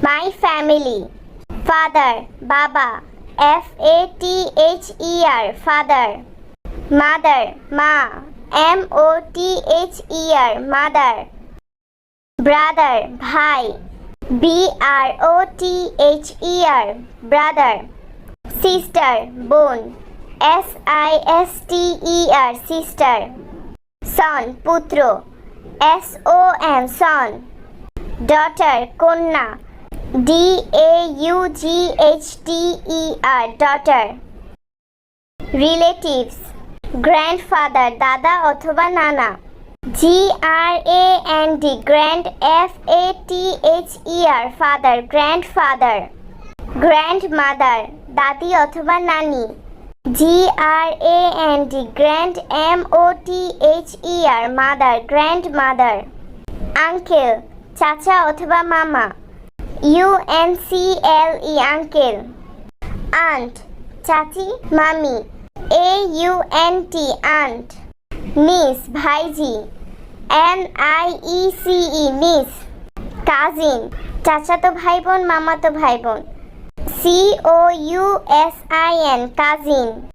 My family. Father, Baba. Father, father. Mother, Ma. Mother, mother. Brother, bhai. Brother, brother. Sister, বোন. sister, sister. Son, পুত্র. son, son. Daughter, কন্যা. daughter, daughter. Relatives, grandfather, দাদা অথবা নানা. grand, grand, father, grandfather. Grandmother, দাদি অথবা নানি. grand, mother, grandmother. Uncle, চাচা অথবা মামা. uncle, uncle. Aunt, চাচি, মামি. aunt. Niece, ভাইজি. niece, niece. Cousin, চাচাতো ভাই বোন, মামাতো ভাই বোন. cousin, cousin.